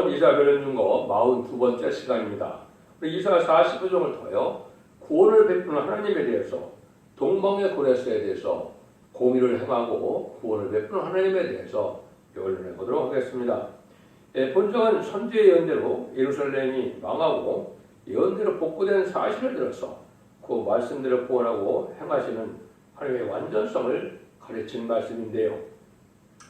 이사 변론중거 42번째 시간입니다. 우리 이사 45종을 통하여 구원을 베푸는 하나님에 대해서 동방의 고레스에 대해서 공의를 행하고 구원을 베푸는 하나님에 대해서 변론해 보도록 하겠습니다. 본정은 선지의 예언대로 예루살렘이 망하고 예언대로 복구된 사실을 들어서 그 말씀대로 구원하고 행하시는 하나님의 완전성을 가르치는 말씀인데요.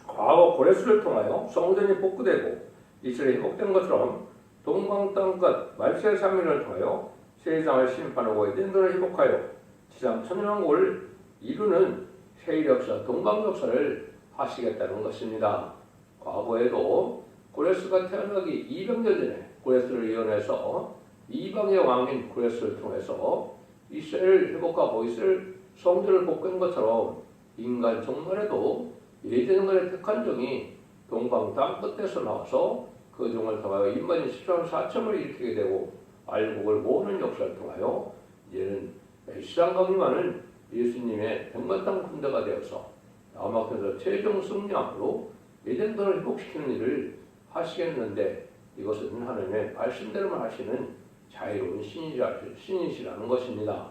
과거 고레스를 통하여 성전이 복구되고 이스라엘이 회복된 것처럼 동방 땅끝 말세 3일을 통하여 세상을 심판하고 에덴도를 회복하여 지상 천년왕국을 이루는 세일 역사, 동방 역사를 하시겠다는 것입니다. 과거에도 고레스가 태어나기 200년 전에 고레스를 예언해서 이방의 왕인 고레스를 통해서 이스라엘을 회복하고 이스라엘 성전을 복구한 것처럼 인간 종말에도 예전에 택한 종이 동방 땅끝에서 나와서 그 종을 통하여 인간이 13만 4천을 일으키게 되고 알곡을 모으는 역사를 통하여 이제는 시장강림하는 예수님의 백만 땅 군대가 되어서 남악에서 최종 승리함으로 예전도를 회복시키는 일을 하시겠는데 이것은 하나님의 말씀대로만 하시는 자유로운 신이시라는 것입니다.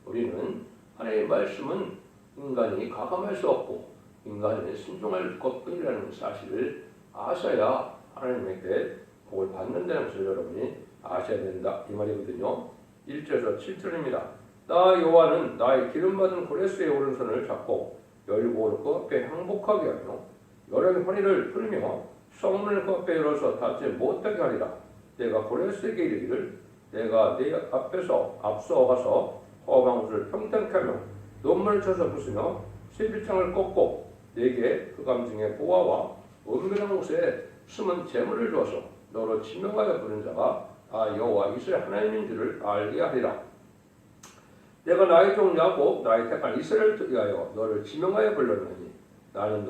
우리는 하나님의 말씀은 인간이 가감할 수 없고 인간이 순종할 것뿐이라는 사실을 아셔야 하나님에게 복을 받는다는 것을 여러분이 아셔야 된다 이 말이거든요. 1절에서 7절입니다. 나 여호와는 나의 기름받은 고레스의 오른손을 잡고 열고 그 앞에 항복하게 하며 여러 환희를 풀며 성문을 그 앞에 열어서 닫지 못하게 하리라. 내가 고레스에게 이르기를 내가 네 앞에서 앞서가서 허방우를 평탄케 하며 논문을 쳐서 부수며 세비창을 꺾고 내게 흑암 중에 보화와 은밀한 곳에 숨은 재물을 주어서 너로 지명하여 부른 자가 여호와 이스라엘 하나님인 줄을 알게 하리라. 내가 나의 종 야곱 나의 택한 이스라엘을 위하여 너를 지명하여 불렀느니 너는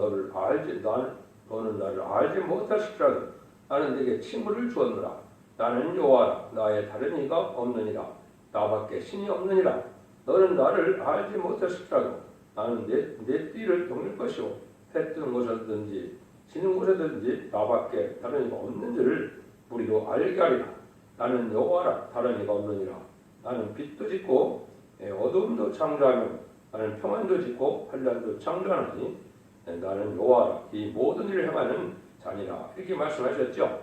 나를 알지 못하시더라도 나는 네게 친구를 주었노라. 나는 여호와라. 나의 다른 이가 없느니라. 나밖에 신이 없느니라. 너는 나를 알지 못하시더라도 나는 내 띠를 돕는 것이요 해 뜨는 곳에든지 지는 곳에든지 나밖에 다른 이가 없는 줄을 우리도 알게 하리라. 나는 여호와라. 다른 이가 없느니라. 나는 빛도 짓고 어두움도 창조하며 나는 평안도 짓고 환란도 창조하나니 나는 여호와라. 이 모든 일을 행하는 자니라. 이렇게 말씀하셨죠.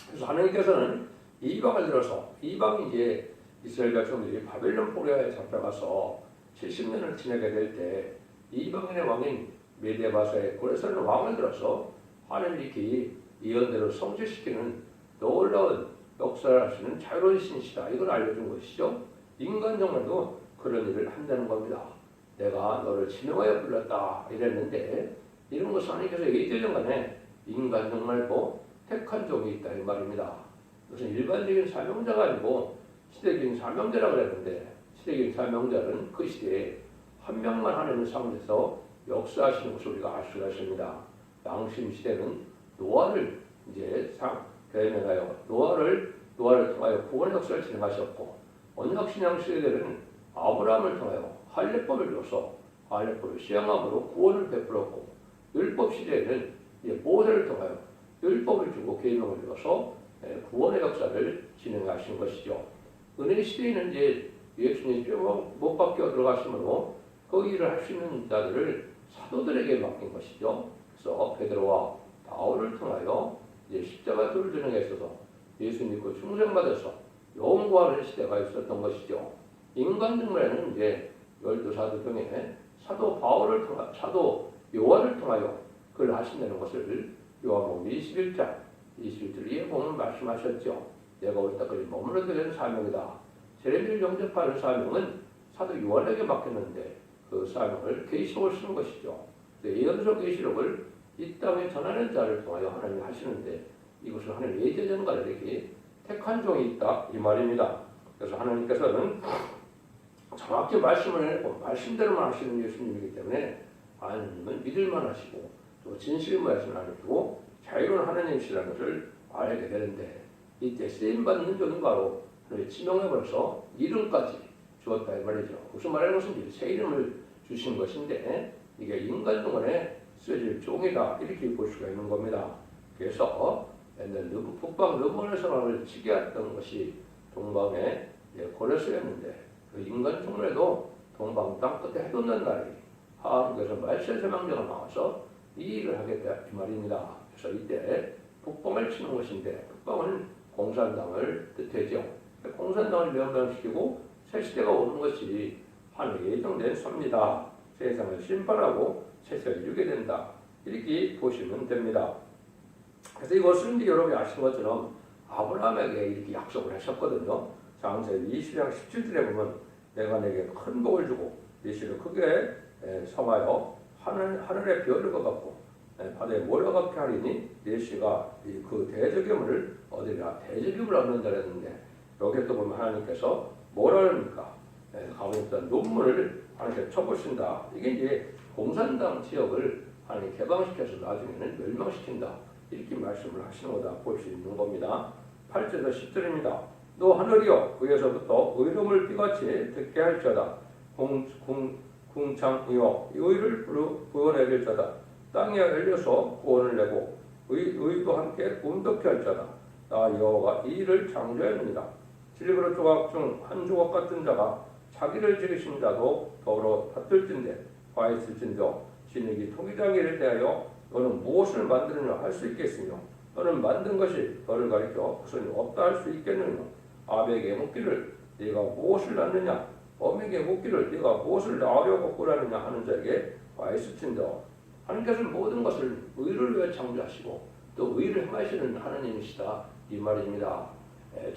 그래서 하나님께서는 이방을 들어서 이방이 이제 이스라엘 백성들이 바벨론 포로에 잡혀가서 70년을 지내게 될 때 이방인의 왕인 메데바사의 고레스라는 왕을 들어서 하나님이 예언대로 성취시키는 놀라운 역사를 하시는 자유로운 신이시다. 이걸 알려준 것이죠. 인간 정말도 그런 일을 한다는 겁니다. 내가 너를 지명하여 불렀다 이랬는데 이런 것은 하나님께서 예전간에 인간 정말도 택한 종이 있다 이 말입니다. 무슨 일반적인 사명자가 아니고 시대적인 사명자라고 그랬는데 시대적인 사명자는 그 시대에 한 명만 하나님을 사용해서 역사하시는 것을 우리가 알 수가 있습니다. 양심 시대는 노아를 이제 대면하여 노아를 통하여 구원 역사를 진행하셨고 언약 신앙 시대들은 아브라함을 통하여 할례법을 줘서 할례법을 시행함으로 구원을 베풀었고 율법 시대에는 모세를 통하여 율법을 주고 계명을 줘서 구원의 역사를 진행하신 것이죠. 은혜 시대에는 이제 예수님이 못 박혀 들어가시므로 그 일을 할 수 있는 자들을 사도들에게 맡긴 것이죠. 그래서 베드로와 바울을 통하여 이제 십자가 돌을 드는 데 있어서 예수 믿고 충성받아서 영구하는 시대가 있었던 것이죠. 인간 중에는 이제 12사도 중에 사도 바울을 통하여 사도 요한을 통하여 그걸 하신다는 것을 요한복음 21절에 보면 말씀하셨죠. 내가 올 때까지 머무르게 된 사명이다. 세례를 영접하는 사명은 사도 요한에게 맡겼는데 그 사명을 계시록을 쓰는 것이죠. 예언서 계시록을 이 땅에 전하는 자를 통하여 하나님이 하시는데 이것을 하나님 예전과다르게 택한 종이 있다 이 말입니다. 그래서 하나님께서는 정확히 말씀을 해고 말씀대로만 하시는 예수님이기 때문에 하나님은 믿을만 하시고 또 진실의 말씀을 하시고 자유로운 하나님이시라는 것을 알게 되는데 이때 쓰임받는 종은 바로 하나님의 지명해버려서 이름까지 주었다 이 말이죠. 무슨 말하는 것인지 새 이름을 주신 것인데 이게 인간 동안에 쓰여질 종이다 이렇게 볼 수가 있는 겁니다. 그래서 옛날 북방 르몬에서만을 치게 했던 것이 동방의 고레스였는데 그 인간 종래도 동방 땅끝에 해돋는 날이 하나님께서 말세제망자가 나와서 이 일을 하겠다 이 말입니다. 그래서 이때 북방을 치는 것인데 북방은 공산당을 뜻하죠. 공산당을 명령시키고 새 시대가 오는 것이 하나님의 예정된 섭니다. 세상을 심판하고 세상을 이루게 된다. 이렇게 보시면 됩니다. 그래서 이것은 이제 여러분이 아시는 것처럼 아브라함에게 이렇게 약속을 하셨거든요. 창세기 20장 17절에 보면 내가 내게 큰 복을 주고 네 씨를 크게 성하여 하늘의 별을 같고 바다에 모래 같게 하리니 네 씨가 그 대적임을 얻으리라. 대적임을 얻는다 했는데 여기에 또 보면 하나님께서 뭐라 합니까? 가만히 있던 논문을 하나님께 쳐보신다. 이게 이제 공산당 지역을 하나님 개방시켜서 나중에는 멸망시킨다. 이렇게 말씀을 하시는 거다 볼 수 있는 겁니다. 8절에서 10절입니다. 너 하늘이여 위에서부터 의로움을 비같이 듣게 할지어다. 궁창이여 의를 구원해 줄자다. 땅이 열려서 구원을 내고 의도 함께 운덕케 할지어다. 나 여호와가 이 일을 창조했느니라. 질그릇 조각 중 한 조각 같은 자가 자기를 지으신 자도 더불어 다툴진대 화 있을진저 진흙이 토기장이를 대하여 너는 무엇을 만드느냐 할 수 있겠으며 너는 만든 것이 너를 가리켜 무슨 없다 할 수 있겠느냐. 아베에게 묻기를 네가 무엇을 낳느냐 범에게 묻기를 네가 무엇을 낳으려고 꾸라느냐 하는 자에게 화 있을진저. 하나님께서는 모든 것을 의를 위해 창조하시고 또 의를 행하시는 하나님이시다 이 말입니다.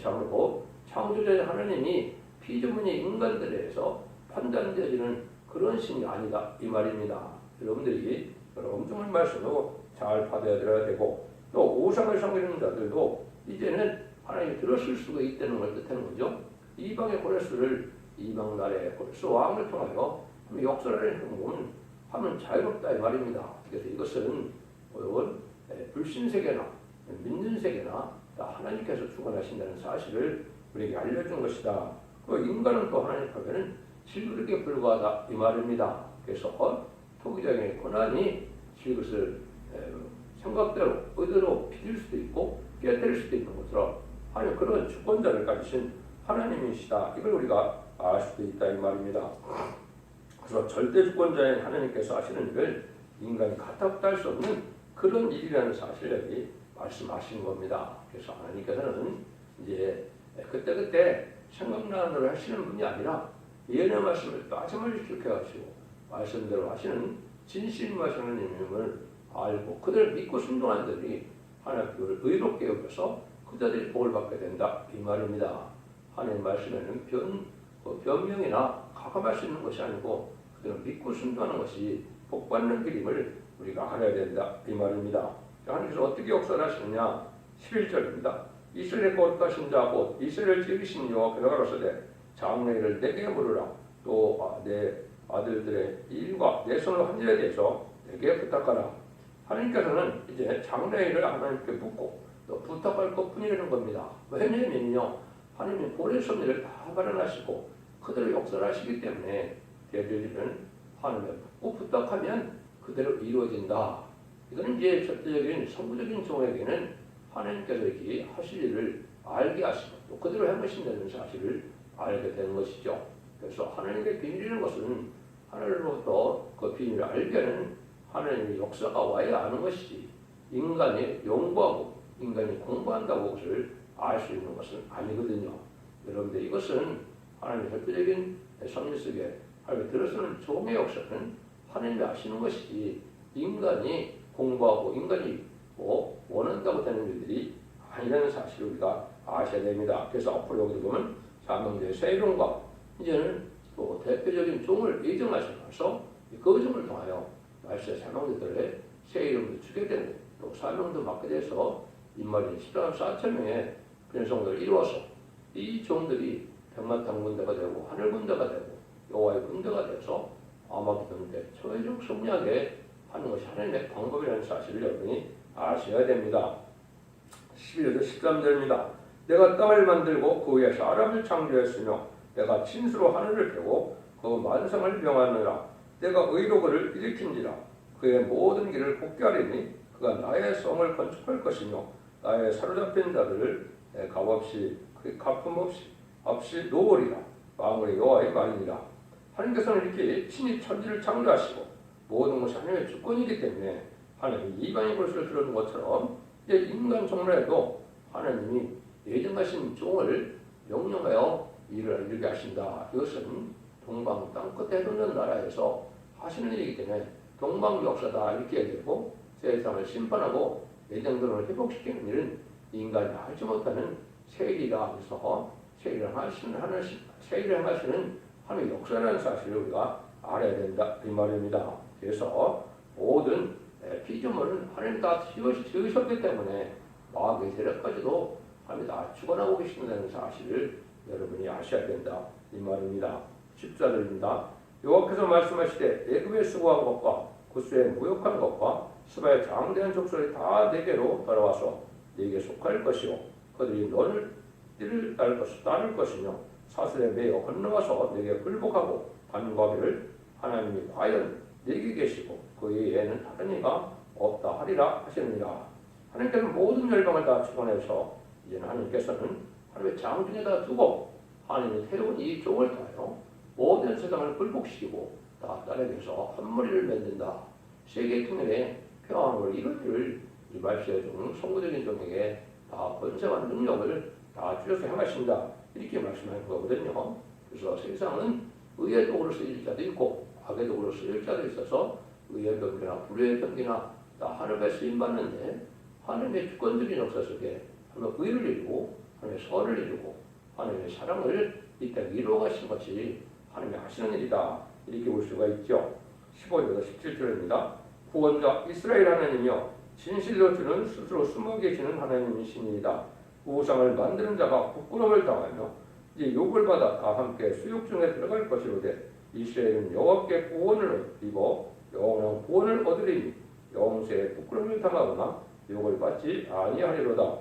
참으로 창조자 하나님이 피조물의 인간들에 대해서 판단되어지는 그런 신이 아니다 이 말입니다. 여러분들이 엄청난 말씀으로 잘 받아들여야 되고 또 우상을 섬기는 자들도 이제는 하나님이 들었을 수가 있다는 걸 뜻하는 거죠. 이방의 고레스를 이방 나라의 고레스 왕을 통하여 역설을 하면 자유롭다 이 말입니다. 그래서 이것은 불신세계나 믿는 세계나 다 하나님께서 주관하신다는 사실을 우리에게 알려준 것이다. 그 인간은 또 하나님 앞에는 질그릇에 불과하다 이 말입니다. 그래서 토기장의 고난이 질그릇을 생각대로 의대로 비길 수도 있고 깨뜨릴 수도 있는 것처럼 하나님 그런 주권자를 가지신 하나님이시다. 이걸 우리가 알 수도 있다 이 말입니다. 그래서 절대 주권자인 하나님께서 하시는 일을 인간이 가타부터 할 수 없는 그런 일이라는 사실을 여기 말씀하시는 겁니다. 그래서 하나님께서는 이제 그때 생각나는 대로 하시는 분이 아니라 예언의 말씀을 빠짐없이 기억하시고 말씀대로 하시는 진실하시는 하나님을 알고 그들을 믿고 순종한 자들이 하나님을 의롭게 여겨서 그들이 복을 받게 된다 이 말입니다. 하나님 말씀에는 변명이나 가감할 수 있는 것이 아니고 그들은 믿고 순종하는 것이 복받는 길임을 우리가 알아야 된다 이 말입니다. 하나님께서 어떻게 역사를 하시느냐 11절입니다. 이스라엘의 거룩하신 자 곧 이스라엘을 지으신 여호와께서 가로사대 장래일을 내게 물으라. 또 내 아들들의 일과 내 손을 한 일에 대해서 내게 부탁하라. 하나님께서는 이제 장래일을 하나님께 묻고 또 부탁할 것뿐이라는 겁니다. 왜냐면요 하나님이 보낼 섭리를 다 발현하시고 그대로 역사를 하시기 때문에 대들이는 하나님을 묻고 부탁하면 그대로 이루어진다. 이거는 이제 절대적인 성부적인 종에게는 하나님께서 이렇게 하실 일을 알게 하시고 또 그대로 행하신다는 사실을 알게 되는 것이죠. 그래서 하나님의 비밀이라는 것은 하나님으로부터 그 비밀을 알게 하는 하나님의 역사가 와야 아는 것이지 인간이 연구하고 인간이 공부한다고 그것을 알 수 있는 것은 아니거든요. 여러분들 이것은 하나님의 절대적인 섭리 속에 하나님이 들어서는 종의 역사는 하나님이 아시는 것이지 인간이 공부하고 인간이 원한다고 되는 일들이 아니라는 사실을 우리가 아셔야 됩니다. 그래서 앞으로 여기도 보면 사명제의 세종과 이제는 또 대표적인 종을 예정하셔서 그 종을 통하여 말세 사명제들의 새 이름도 주게 되고 또 사명도 맡게 돼서 인마린 14만 4천 명의 변성들을 이루어서 이 종들이 백만탄 군대가 되고 하늘 군대가 되고 여호와의 군대가 되어서 아마겟돈 때 최종 승리하게 하는 것이 하나님의 방법이라는 사실을 여러분이 아셔야 됩니다. 11절에서 13절입니다. 내가 땅을 만들고 그 위에 사람을 창조했으며 내가 진수로 하늘을 펴고 그 만상을 명하느라 내가 의로 그를 일으킨지라 그의 모든 길을 복귀하리니 그가 나의 성을 건축할 것이며 나의 사로잡힌 자들을 값없이 없이 놓으리라. 만군의 여호와의 말이니라. 하나님께서는 이렇게 친히 천지를 창조하시고 모든 것이 하나님의 주권이기 때문에 하나님이 이방인 것을 들어준 것처럼 이제 인간 종로에도 하나님이 예정하신 종을 명령하여 일을 이루게 하신다. 이것은 동방 땅끝에 도는 나라에서 하시는 일이기 때문에 동방 역사다 이렇게 얘기하고 세상을 심판하고 예정론을 회복시키는 일은 인간이 하지 못하는 세일이라 해서 세일을 행하시는 하나님의 역사라는 사실을 우리가 알아야 된다 이 말입니다. 그래서 모든 피조물은 하나님 다 지으셨기 때문에 마귀의 세력까지도 하나님 다 주관하고 계신다는 사실을 여러분이 아셔야 된다 이 말입니다. 14절입니다. 여호와께서 말씀하시되 애굽에 수고한 것과 구스에 무역한 것과 스바의 장대한 족속이 다 내게로 돌아와서 네게 속할 것이요 그들이 너를 따를 것이며 사슬에 매여 건너와서 네게 굴복하고 반과비를 하나님이 과연 네게 계시고 그 외에는 다른 이가 없다 하리라 하시느니라. 하나님께서는 모든 열방을 다 주관해서 이제는 하나님께서는 하나님의 장중에다 두고 하나님이 새로운 이 종을 통하여 모든 세상을 굴복시키고 다 따르면서 한 무리를 만든다. 세계 통일에 평화를 이룬 일을 이 말씀의 종 성구적인 종에게 다 권세와 능력을 다 주셔서 행하신다. 이렇게 말씀하는 거거든요. 그래서 세상은 의의 도구로 쓰일 자도 있고 악의 도구로 쓰일 자도 있어서 의의 병기나 불의의 병기나 다 하늘에 쓰임받는데 하나님의 주권적인 역사 속에 하나님의 의를 이루고 하나님의 선을 이루고 하나님의 사랑을 이 땅에 이루어가신 것이 하나님이 하시는 일이다. 이렇게 볼 수가 있죠. 15절에서 17절입니다. 구원자 이스라엘 하나님이여 진실로 주는 스스로 숨어 계시는 하나님이시니이다. 우상을 만드는 자가 부끄러움을 당하며 이제 욕을 받아 다 함께 수욕 중에 들어갈 것이로되 이스라엘은 여호와께 구원을 입어 영원한 구원을 얻으리니 영세에 부끄러움을 당하거나 욕을 받지 아니하리로다.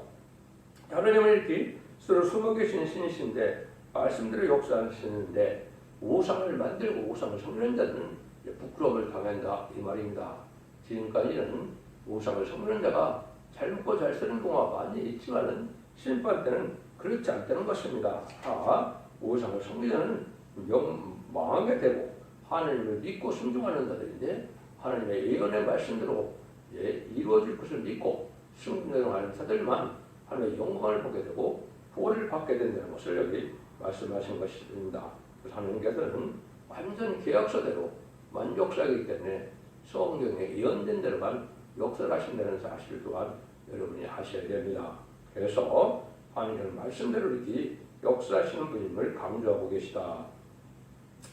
하나님은 이렇게 스스로 숨어 계신 신이신데 말씀대로 역사하시는데 우상을 만들고 우상을 섬기는 자는 부끄러움을 당한다 이 말입니다. 지금까지는 우상을 섬기는 자가 잘 먹고 잘 쓰는 경우가 많이 있지만은 심판 때는 그렇지 않다는 것입니다. 다 우상을 섬기자는 망하게 되고 하나님을 믿고 순종하는 자들인데 하나님의 예언의 말씀대로 이루어질 것을 믿고 순종하는 자들만 하나님의 영광을 보게 되고 구원을 받게 된다는 것을 여기 말씀하신 것입니다. 하나님께서는 완전 계약서대로 만족사이기 때문에 성경에 예언된 대로만 역사를 하신다는 사실 또한 여러분이 아셔야 됩니다. 그래서 하나님은 말씀대로 이렇게 역사하시는 분임을 강조하고 계시다.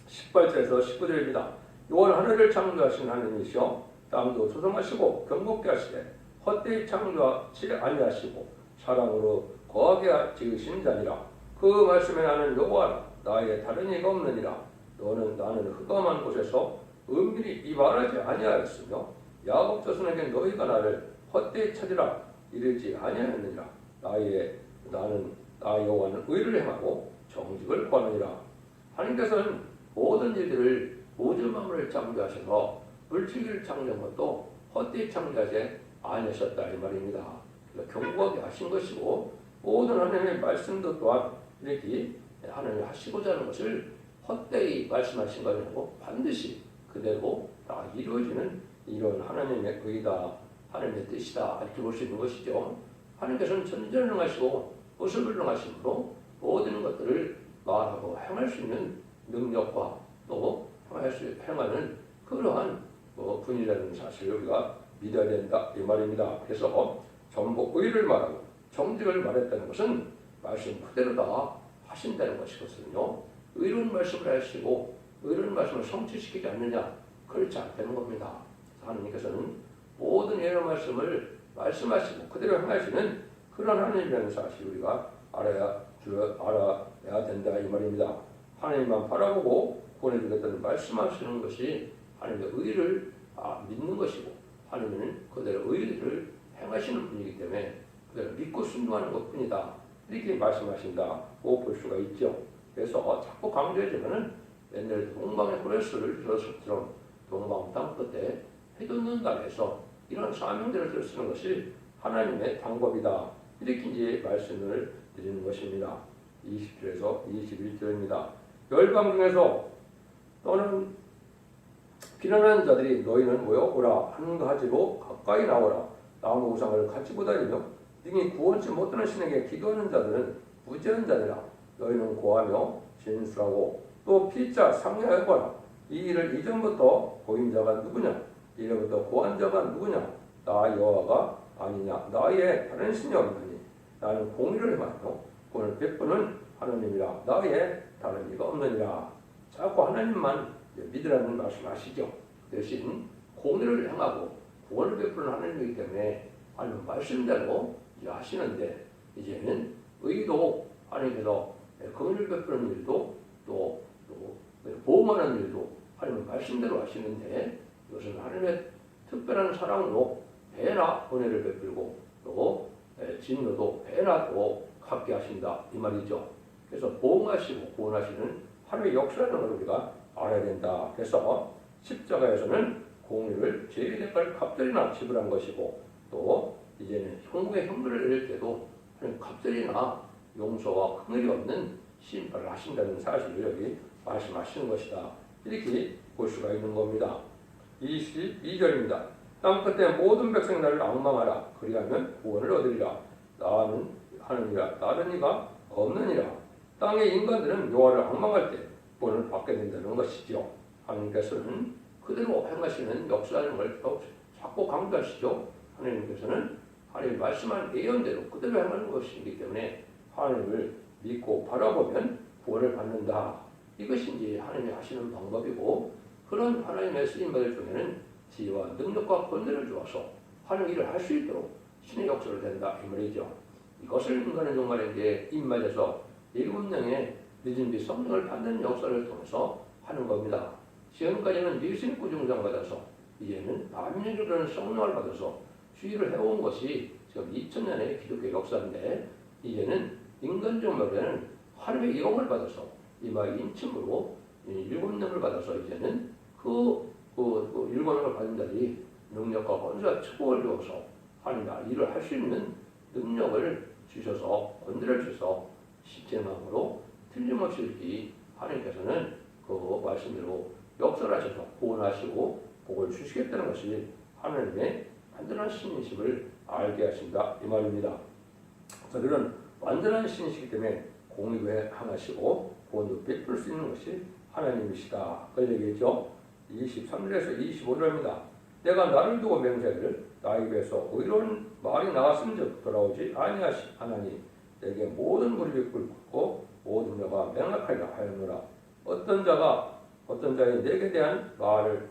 18절에서 19절입니다. 여호와는 하늘을 창조하신 하나님이시여 땅도 조성하시고 경복케 하시되 헛되이 창조하지 아니하시고 사랑으로 거하게 지으신 자니라. 그 말씀에 나는 여호와라 나에게 다른 이가 없느니라. 나는 흑암한 곳에서 은밀히 이발하지 아니하였으며 야곱 자손에게 너희가 나를 헛되이 찾으라 이르지 아니하였느니라. 나 여호와는 의를 행하고 정직을 구하느니라. 하나님께서는 모든 일들을 우주 만물을 창조하셔서 물질을 창조한 것도 헛되이 창조하지 아니하셨다 이 말입니다. 경고하게 하신 것이고 모든 하나님의 말씀도 또한 이렇게 하나님이 하시고자 하는 것을 헛되이 말씀하신 것이 아니고 반드시 그대로 다 이루어지는 이런 하나님의 의다 하나님의 뜻이다 이렇게 볼 수 있는 것이죠. 하나님께서는 전전능하시고 무소불능하심으로 모든 것들을 말하고 행할 수 있는 능력과 또 행하는 그러한 분이라는 사실을 우리가 믿어야 된다 이 말입니다. 그래서 전부 의를 말하고 정직을 말했다는 것은 말씀 그대로 다 하신다는 것이거든요. 의로운 말씀을 하시고 의로운 말씀을 성취시키지 않느냐 그렇지 않다는 겁니다. 하나님께서는 모든 예언의 말씀을 말씀하시고 그대로 행하시는 그런 하나님이라는 사실을 우리가 알아야 된다 이 말입니다. 하나님만 바라보고 보내주겠다는 말씀하시는 것이 하나님의 의를 믿는 것이고 하나님은 그대로 의를 행하시는 분이기 때문에 그대로 믿고 순종하는 것뿐이다 이렇게 말씀하신다고 볼 수가 있죠. 그래서 자꾸 강조해주면은 옛날 동방의 호레스를 들어서처럼 동방 땅끝에 해돋는 달에서 이런 사명들을 쓰는 것이 하나님의 방법이다 이렇게 이제 말씀을 드리는 것입니다. 20절에서 21절입니다. 열방 중에서 또는 비난하는 자들이 너희는 모여오라 한 가지로 가까이 나오라 나무 우상을 가지고 다니며 능히 구원치 못하는 신에게 기도하는 자들은 무지한 자니라. 너희는 고하며 진술하고 또 피차 상례하거라. 이 일을 이전부터 보인 자가 누구냐? 이래부터 고한 자가 누구냐? 나 여호와가 아니냐? 나의 다른 신이 없느니 나는 공의를 행하며 구원을 베푸는 하나님이라. 나의 다른 이가 없느니라. 자꾸 하나님만 믿으라는 말씀하시죠. 대신 공의를 행하고 구원을 베푸는 하나님이기 때문에 하나님 말씀대로 하시는데 이제는 의도 하나님께서 공의를 베푸는 일도 또 보험하는 일도 하나님 말씀대로 하시는데 이것은 하나님의 특별한 사랑으로 배나 은혜를 베풀고 또 진노도 배나 또 갚게 하신다 이 말이죠. 그래서 보험하시고 구원하시는 하나님의 역사라는 걸 우리가 알아야 된다. 그래서 십자가에서는 공의를 죄의 대가를 갑절이나 지불한 것이고 또 이제는 형국의 형벌을 내릴 때도 하나님 갑절이나 용서와 긍휼이 없는 심판을 하신다는 사실을 여기 말씀하시는 것이다. 이렇게 볼 수가 있는 겁니다. 22절입니다. 땅 끝에 모든 백성 나를 앙망하라. 그리하면 구원을 얻으리라. 나는 하느니라. 다른 이가 없느니라. 땅의 인간들은 여호와를 앙망할 때 구원을 받게 된다는 것이죠. 하나님께서는 그대로 행하시는 역사라는 걸 자꾸 강조하시죠. 하나님께서는 하나님 말씀한 예언대로 그대로 행하는 것이기 때문에 하나님을 믿고 바라보면 구원을 받는다. 이것이 이제 하나님이 하시는 방법이고 그런 하나님의 쓰임받을 중에는 지혜와 능력과 권능을 주어서 하는 일을 할 수 있도록 신의 역사를 된다 이 말이죠. 이것을 인간은 정말 이제 입맞아서 7명의 늦은 뒤 성령을 받는 역사를 통해서 하는 겁니다. 지금까지는 예수님 구중상 받아서 이제는 반민족이라는 성령을 받아서 주의를 해온 것이 지금 2000년의 기독교 역사인데 이제는 인간적으로는 하나님의 영을 받아서 이마 인침으로 7명을 받아서 이제는 그 7명을 받은 자들이 능력과 권세와 축복을 주어서 하나님 일을 할 수 있는 능력을 주셔서 권세를 주셔서 십제마음으로 틀림없이 이렇게 하나님께서는 그 말씀대로 역사를 하셔서 구원하시고 복을 주시겠다는 것이 하나님의 완전한 신이심을 알게 하신다 이 말입니다. 그들은 완전한 신이시기 때문에 공의도 행하시고 구원도 베풀 수 있는 것이 하나님이시다. 그걸 얘기했죠. 23절에서 25절입니다. 내가 나를 두고 맹세를 나의 입에서 의로운 말이 나왔은즉 돌아오지 아니하니 내게 모든 무릎이 꿇고 모든 자가 맹락하리라 하였노라. 어떤 자의 내게 대한 말을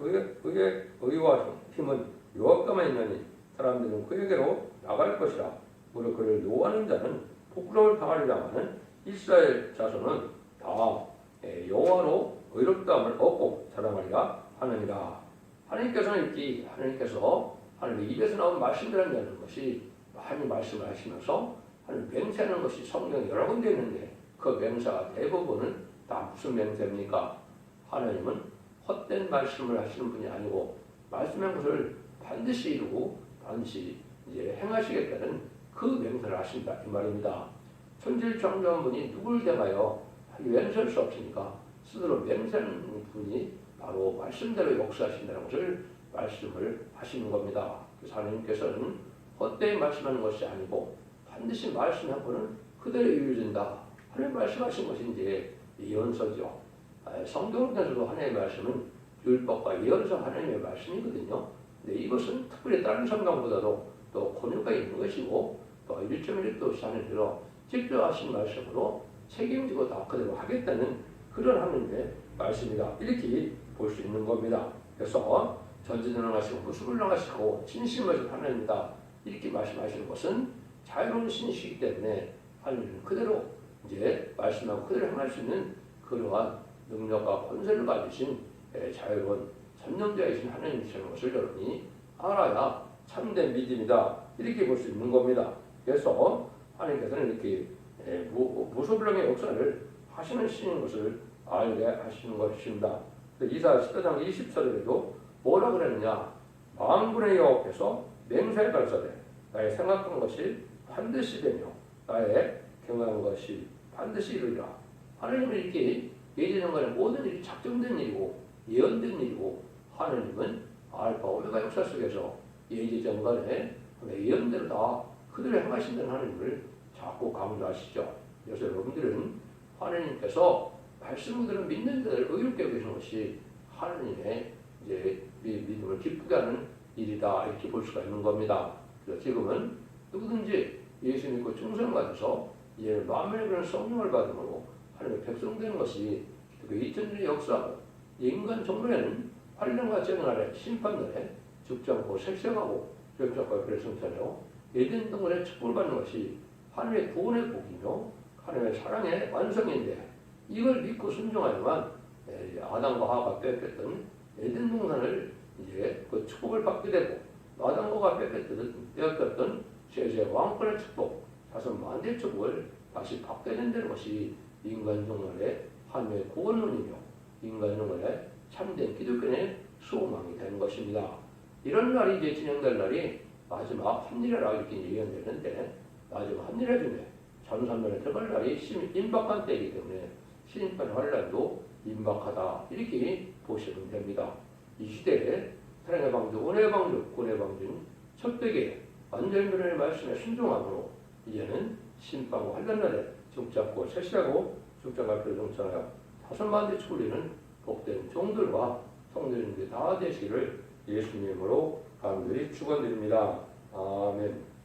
의와 힘은 여호와께만 있느니 사람들은 그에게로 나갈 것이라. 무릇 그를 노하는 자는 부끄러움을 당하리라마는 이스라엘 자손은 다 여호와로 의롭다함을 얻고 자랑하리라 하느니라. 하나님께서는 이렇게 하나님의 입에서 나온 말씀이라는 것이 많이 말씀을 하시면서 하나님 맹세하는 것이 성경에 여러 군데 있는데 그 맹세가 대부분은 다 무슨 맹세입니까? 하나님은 헛된 말씀을 하시는 분이 아니고 말씀한 것을 반드시 이루고 반드시 이제 행하시겠다는 그 맹세를 하신다 이 말입니다. 천지를 창조한 분이 누구를 대하여 맹세할 수 없으니까 스스로 맹세하는 분이 바로 말씀대로 역사하신다는 것을 말씀을 하시는 겁니다. 그래서 하나님께서는 헛되이 말씀하는 것이 아니고 반드시 말씀한 거는 그대로 이루어진다. 하나님 말씀하신 것이 이제 예언서죠. 성경을 통해서도 하나님의 말씀은 율법과 예언서 하나님의 말씀이거든요. 근데 이것은 특별히 다른 성경보다도 또 권위가 있는 것이고 또 1.1도 하는 대로 직접 하신 말씀으로 책임지고 다 그대로 하겠다는 그런 하나님의 말씀이다. 이렇게 볼 수 있는 겁니다. 그래서 전지전능하시고 무수불능하시고 진실하신 하나님이다. 이렇게 말씀하시는 것은 자유로운 신이시기 때문에 하나님은 그대로 이제 말씀하고 그대로 행할 수 있는 그러한 능력과 권세를 가지신 자유로운 전능자이신 하나님이시라는 것을 여러분이 알아야 참된 믿음이다. 이렇게 볼 수 있는 겁니다. 그래서 하나님께서는 이렇게 무소불능의 역사를 하시는 신인 것을 알게 하시는 것입니다. 이사 14장 20절에도 뭐라 그랬느냐? 만군의 여호와께서 맹세에 가르쳐되 나의 생각한 것이 반드시 되며 나의 경한 것이 반드시 이루리라. 하나님은 이렇게 예정간에 모든 일이 작정된 일이고 예언된 일이고 하나님은 알파 오메가 역사 속에서 예정간에 예언대로 다 그들의 행하신다는 하나님을 자꾸 강조하시죠. 그래서 여러분들은 하나님께서 말씀 그대로 믿는 자들을 의롭게 여기시는 것이 하나님의 이제 믿음을 기쁘게 하는 일이다 이렇게 볼 수가 있는 겁니다. 그래서 지금은 누구든지 예수 믿고 충성을 받아서 이제 만민의 그런 성령을 받음으로 하나님의 백성 되는 것이 그 2000년의 역사고 인간 정도에는 환란과 재난 아래 심판날에 죽지 않고 색색하고 역적과 그래성천에요 에덴 동산의 축복을 받는 것이 하나님의 구원의 복이며 하나님의 사랑의 완성인데 이걸 믿고 순종하야만 아담과 하와가 뺏겼던 에덴 동산을 이제 그 축복을 받게 되고 아담과 하와가 뺏겼던 세세 왕권의 축복, 자손 만대의 축복을 다시 받게 된다는 것이 인간 종말의 하나님의 구원론이며 인간 종말의 참된 기독교의 소망이 되는 것입니다. 이런 날이 이제 진행될 날이 마지막 한일회라 이렇게 예언되는데 마지막 한일회 중에 전산면에 들어갈 날이 임박한 때이기 때문에 신입한 환란도 임박하다 이렇게 보시면 됩니다. 이 시대에 사랑의 방주, 은혜의 방주, 구원의 방주는 첫100개 완전히 변화의 말씀에 순종함으로 이제는 심판과 환란날에 죽잡고 세시하고 죽장갈 필요 정천하여 5만대 축을리는 복된 종들과 성도님들이 다 되시기를 예수님으로 간절히 축원드립니다. 아멘.